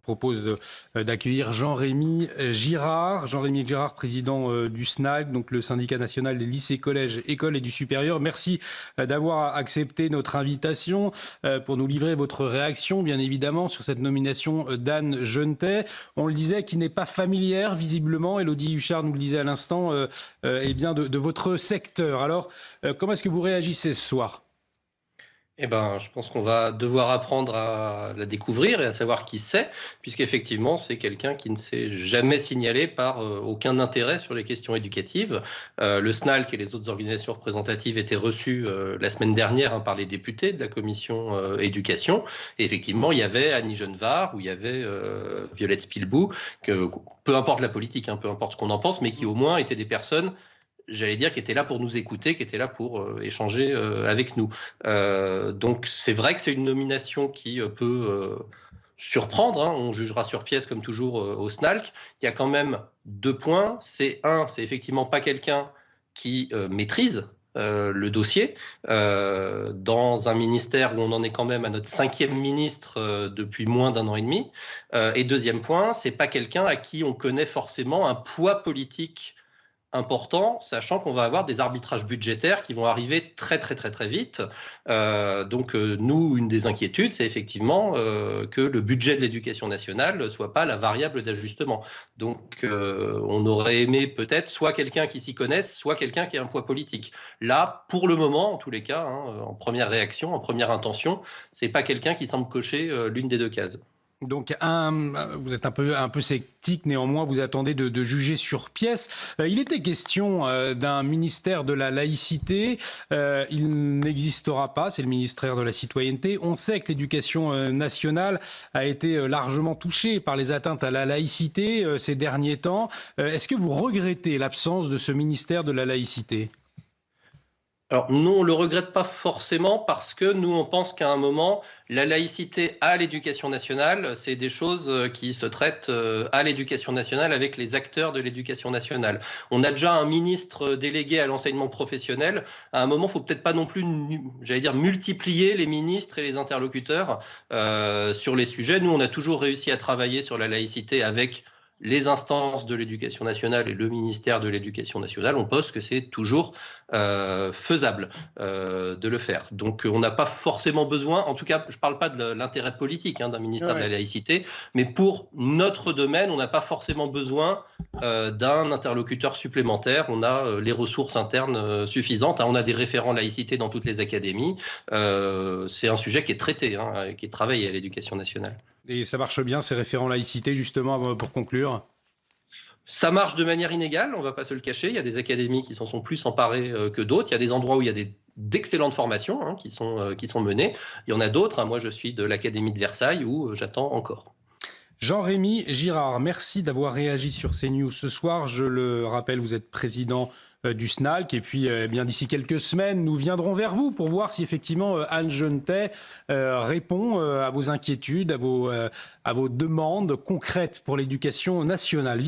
propose d'accueillir Jean-Rémy Girard. Jean-Rémy Girard, président du SNALC, donc le syndicat national des lycées, collèges, écoles et du supérieur. Merci d'avoir accepté notre invitation pour nous livrer votre réaction, bien évidemment, sur cette nomination d'Anne Genetet. On le disait, qui n'est pas familière, visiblement. Élodie Huchard nous le disait à l'instant, de votre secteur. Alors, comment est-ce que vous réagissez ce soir ? Je pense qu'on va devoir apprendre à la découvrir et à savoir qui c'est, puisqu'effectivement, c'est quelqu'un qui ne s'est jamais signalé par aucun intérêt sur les questions éducatives. Le SNALC et les autres organisations représentatives étaient reçus la semaine dernière par les députés de la commission éducation. Et effectivement, il y avait Annie Genevard ou il y avait Violette Spilbou, que peu importe la politique, peu importe ce qu'on en pense, mais qui au moins étaient des personnes, j'allais dire, qui était là pour nous écouter, qui était là pour échanger avec nous. Donc c'est vrai que c'est une nomination qui peut surprendre, on jugera sur pièce comme toujours au SNALC. Il y a quand même 2 points. C'est effectivement pas quelqu'un qui maîtrise le dossier dans un ministère où on en est quand même à notre 5e ministre depuis moins d'1 an et demi. Et deuxième point, c'est pas quelqu'un à qui on connaît forcément un poids politique important, sachant qu'on va avoir des arbitrages budgétaires qui vont arriver très très très très vite. Nous, une des inquiétudes, c'est effectivement que le budget de l'éducation nationale ne soit pas la variable d'ajustement. Donc on aurait aimé peut-être soit quelqu'un qui s'y connaisse, soit quelqu'un qui a un poids politique. Là, pour le moment, en tous les cas, en première réaction, en première intention, c'est pas quelqu'un qui semble cocher l'une des 2 cases. Donc, vous êtes un peu sceptique, néanmoins, vous attendez de juger sur pièce. Il était question d'un ministère de la laïcité. Il n'existera pas, c'est le ministère de la citoyenneté. On sait que l'éducation nationale a été largement touchée par les atteintes à la laïcité ces derniers temps. Est-ce que vous regrettez l'absence de ce ministère de la laïcité ? Alors nous, on ne le regrette pas forcément parce que nous, on pense qu'à un moment, la laïcité à l'éducation nationale, c'est des choses qui se traitent à l'éducation nationale avec les acteurs de l'éducation nationale. On a déjà un ministre délégué à l'enseignement professionnel. À un moment, il ne faut peut-être pas non plus, multiplier les ministres et les interlocuteurs sur les sujets. Nous, on a toujours réussi à travailler sur la laïcité avec les instances de l'éducation nationale et le ministère de l'éducation nationale. On pense que c'est toujours faisable de le faire. Donc on n'a pas forcément besoin, en tout cas je ne parle pas de l'intérêt politique d'un ministère de la laïcité, mais pour notre domaine, on n'a pas forcément besoin d'un interlocuteur supplémentaire. On a les ressources internes suffisantes. On a des référents laïcité dans toutes les académies. C'est un sujet qui est traité, qui est travaillé à l'éducation nationale. Et ça marche bien, ces référents laïcité, justement, pour conclure ? Ça marche de manière inégale, on ne va pas se le cacher. Il y a des académies qui s'en sont plus emparées que d'autres. Il y a des endroits où il y a d'excellentes formations qui sont menées. Il y en a d'autres. Moi, je suis de l'Académie de Versailles où j'attends encore. Jean-Rémy Girard, merci d'avoir réagi sur CNews ce soir. Je le rappelle, vous êtes président du SNALC. Et puis, d'ici quelques semaines, nous viendrons vers vous pour voir si effectivement Anne Genetet répond à vos inquiétudes, à vos demandes concrètes pour l'éducation nationale.